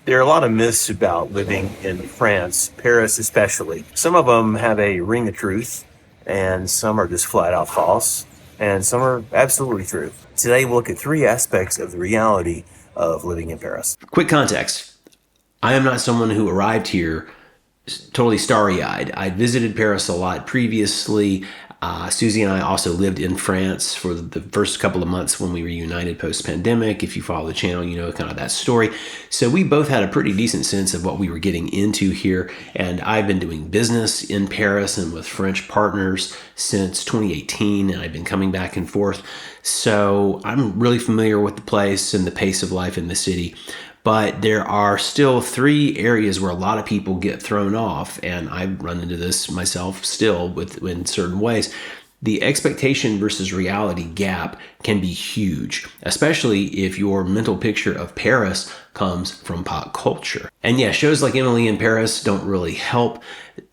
There are a lot of myths about living in France, Paris especially. Some of them have a ring of truth, and some are just flat out false, and some are absolutely true. Today, we'll look at three aspects of the reality of living in Paris. Quick context. I am not someone who arrived here totally starry-eyed. I visited Paris a lot previously. Susie and I also lived in France for the first couple of months when we reunited post-pandemic. If you follow the channel, you know kind of that story. So we both had a pretty decent sense of what we were getting into here. And I've been doing business in Paris and with French partners since 2018, and I've been coming back and forth. So I'm really familiar with the place and the pace of life in the city. But there are still three areas where a lot of people get thrown off, and I run into this myself still in certain ways. The expectation versus reality gap can be huge, especially if your mental picture of Paris comes from pop culture. And yeah, shows like Emily in Paris don't really help.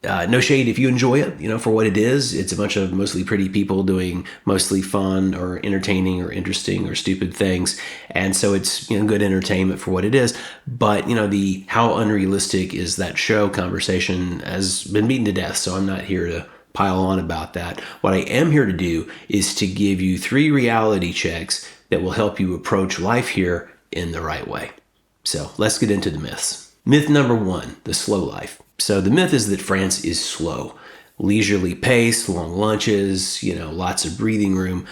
No shade if you enjoy it, for what it is. It's a bunch of mostly pretty people doing mostly fun or entertaining or interesting or stupid things. And so it's, good entertainment for what it is. But, the how unrealistic is that show conversation has been beaten to death. So I'm not here to pile on about that. What I am here to do is to give you three reality checks that will help you approach life here in the right way. So let's get into the myths. Myth number one, the slow life. So the myth is that France is slow. Leisurely pace, long lunches, lots of breathing room.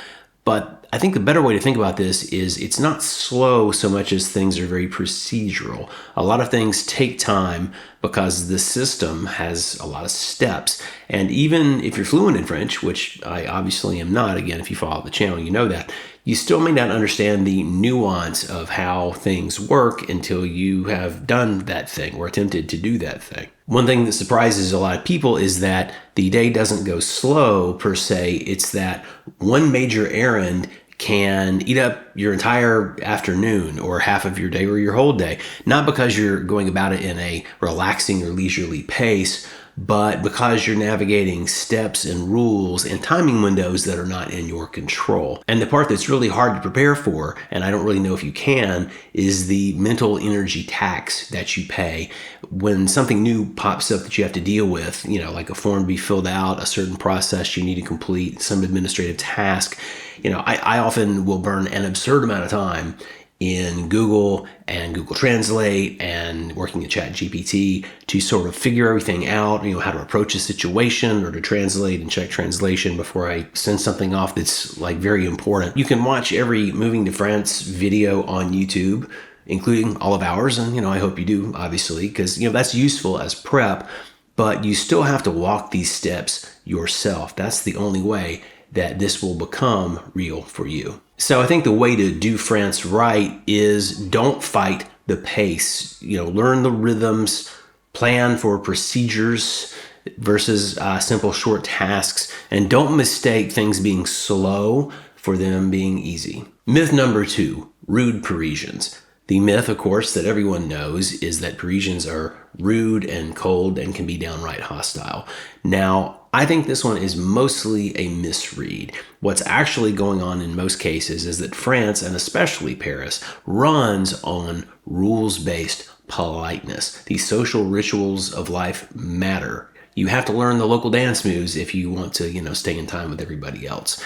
But I think the better way to think about this is it's not slow so much as things are very procedural. A lot of things take time because the system has a lot of steps. And even if you're fluent in French, which I obviously am not, again, if you follow the channel, you know that, you still may not understand the nuance of how things work until you have done that thing or attempted to do that thing. One thing that surprises a lot of people is that the day doesn't go slow per se. It's that one major errand can eat up your entire afternoon or half of your day or your whole day. Not because you're going about it in a relaxing or leisurely pace, but because you're navigating steps and rules and timing windows that are not in your control. And the part that's really hard to prepare for, and I don't really know if you can, is the mental energy tax that you pay when something new pops up that you have to deal with, like a form to be filled out, a certain process you need to complete, some administrative task. I often will burn an absurd amount of time in Google and Google Translate and working at Chat GPT to sort of figure everything out, how to approach a situation or to translate and check translation before I send something off that's like very important. You can watch every Moving to France video on YouTube, including all of ours. And, I hope you do, obviously, because, that's useful as prep, but you still have to walk these steps yourself. That's the only way that this will become real for you. So I think the way to do France right is don't fight the pace. Learn the rhythms, plan for procedures versus simple short tasks, and don't mistake things being slow for them being easy. Myth number two, rude Parisians. The myth, of course, that everyone knows is that Parisians are rude and cold and can be downright hostile. Now, I think this one is mostly a misread. What's actually going on in most cases is that France, and especially Paris, runs on rules-based politeness. These social rituals of life matter. You have to learn the local dance moves if you want to, stay in time with everybody else.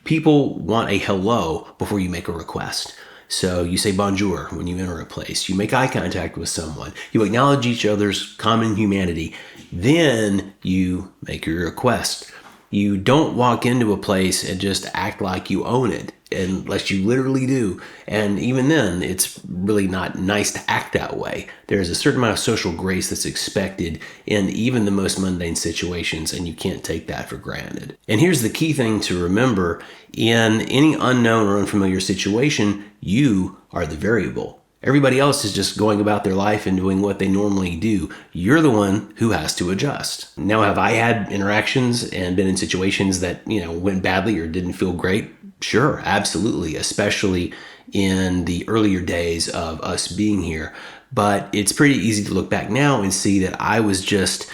People want a hello before you make a request. So you say bonjour when you enter a place. You make eye contact with someone. You acknowledge each other's common humanity. Then you make your request. You don't walk into a place and just act like you own it, unless you literally do. And even then, it's really not nice to act that way. There's a certain amount of social grace that's expected in even the most mundane situations, and you can't take that for granted. And here's the key thing to remember. In any unknown or unfamiliar situation, you are the variable. Everybody else is just going about their life and doing what they normally do. You're the one who has to adjust. Now, have I had interactions and been in situations that, went badly or didn't feel great? Sure, absolutely, especially in the earlier days of us being here. But it's pretty easy to look back now and see that I was just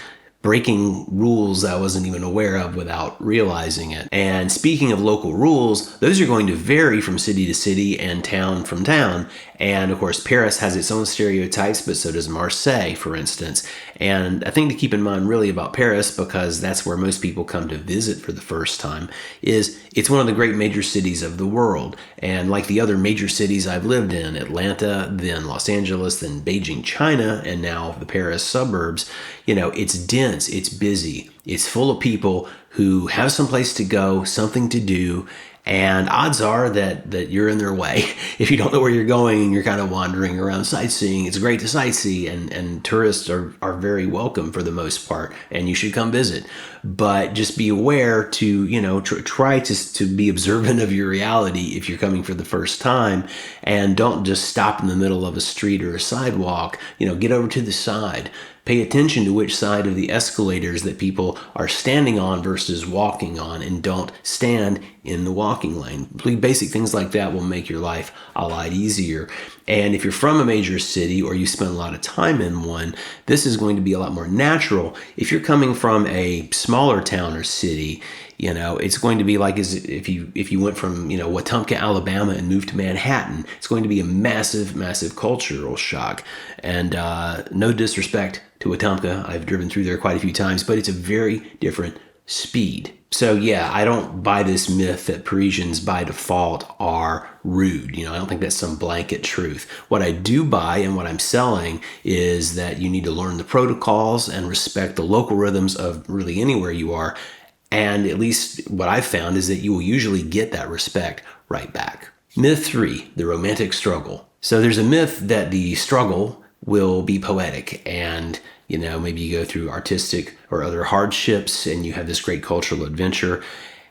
breaking rules I wasn't even aware of without realizing it. And speaking of local rules, those are going to vary from city to city and town from town. And of course, Paris has its own stereotypes, but so does Marseille, for instance. And I think to keep in mind really about Paris, because that's where most people come to visit for the first time, is it's one of the great major cities of the world. And like the other major cities I've lived in, Atlanta, then Los Angeles, then Beijing, China, and now the Paris suburbs, it's dense, it's busy, it's full of people who have some place to go, something to do, and odds are that you're in their way. If you don't know where you're going and you're kind of wandering around sightseeing, it's great to sightsee, and tourists are very welcome for the most part, and you should come visit. But just be aware to, try to be observant of your reality if you're coming for the first time, and don't just stop in the middle of a street or a sidewalk. Get over to the side. Pay attention to which side of the escalators that people are standing on versus walking on, and don't stand in the walking lane. Basic things like that will make your life a lot easier. And if you're from a major city or you spend a lot of time in one, this is going to be a lot more natural. If you're coming from a smaller town or city, it's going to be like as if you went from, Wetumpka, Alabama and moved to Manhattan. It's going to be a massive, massive cultural shock. And no disrespect to Wetumpka. I've driven through there quite a few times, but it's a very different speed. So yeah, I don't buy this myth that Parisians by default are rude. I don't think that's some blanket truth. What I do buy and what I'm selling is that you need to learn the protocols and respect the local rhythms of really anywhere you are. And at least what I've found is that you will usually get that respect right back. Myth 3, the romantic struggle. So there's a myth that the struggle will be poetic, and maybe you go through artistic or other hardships and you have this great cultural adventure.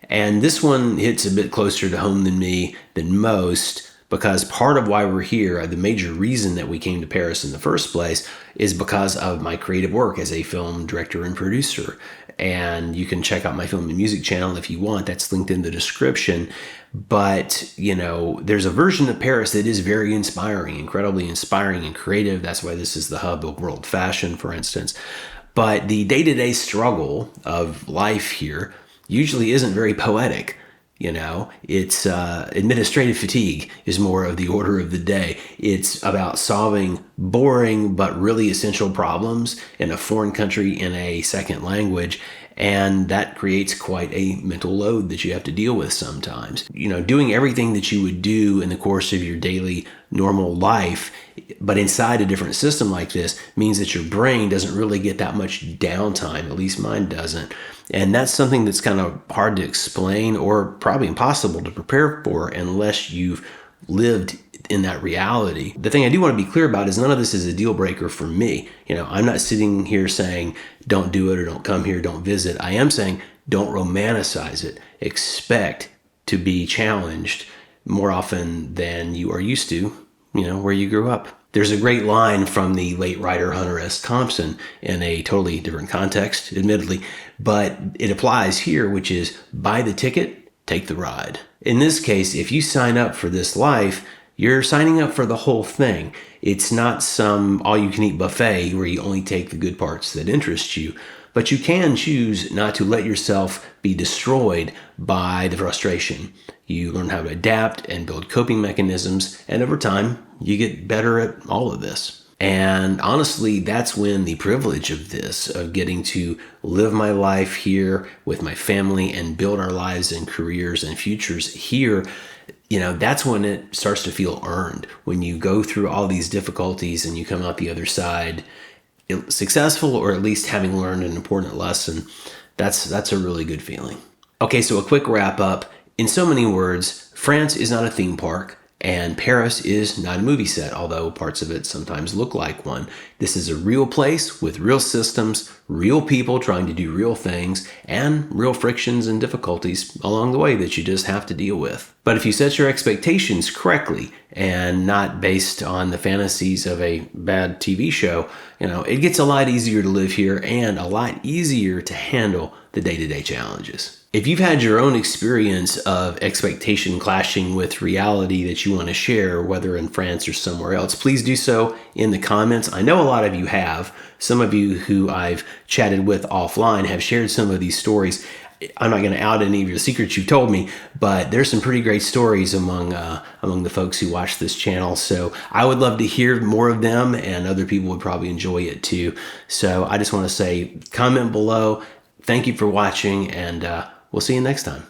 And this one hits a bit closer to home than most, because part of why we're here, the major reason that we came to Paris in the first place, is because of my creative work as a film director and producer. And you can check out my film and music channel if you want. That's linked in the description. But, there's a version of Paris that is very inspiring, incredibly inspiring and creative. That's why this is the hub of world fashion, for instance. But the day-to-day struggle of life here usually isn't very poetic. It's administrative fatigue is more of the order of the day. It's about solving boring but really essential problems in a foreign country in a second language. And that creates quite a mental load that you have to deal with sometimes. Doing everything that you would do in the course of your daily normal life, but inside a different system like this, means that your brain doesn't really get that much downtime. At least mine doesn't. And that's something that's kind of hard to explain, or probably impossible to prepare for unless you've lived in that reality. The thing I do want to be clear about is none of this is a deal breaker for me. I'm not sitting here saying don't do it or don't come here, don't visit. I am saying don't romanticize it. Expect to be challenged more often than you are used to, where you grew up. There's a great line from the late writer Hunter S. Thompson in a totally different context, admittedly, but it applies here, which is buy the ticket, take the ride. In this case, if you sign up for this life, you're signing up for the whole thing. It's not some all-you-can-eat buffet where you only take the good parts that interest you, but you can choose not to let yourself be destroyed by the frustration. You learn how to adapt and build coping mechanisms, and over time, you get better at all of this. And honestly, that's when the privilege of this, of getting to live my life here with my family and build our lives and careers and futures here, that's when it starts to feel earned. When you go through all these difficulties and you come out the other side successful, or at least having learned an important lesson, that's a really good feeling. Okay, so a quick wrap up. In so many words, France is not a theme park, and Paris is not a movie set, although parts of it sometimes look like one. This is a real place with real systems, real people trying to do real things, and real frictions and difficulties along the way that you just have to deal with. But if you set your expectations correctly and not based on the fantasies of a bad TV show, it gets a lot easier to live here and a lot easier to handle the day-to-day challenges. If you've had your own experience of expectation clashing with reality that you want to share, whether in France or somewhere else, please do so in the comments. I know a lot of you have. Some of you who I've chatted with offline have shared some of these stories. I'm not going to out any of your secrets you've told me, but there's some pretty great stories among the folks who watch this channel. So I would love to hear more of them, and other people would probably enjoy it too. So I just want to say, comment below. Thank you for watching, and we'll see you next time.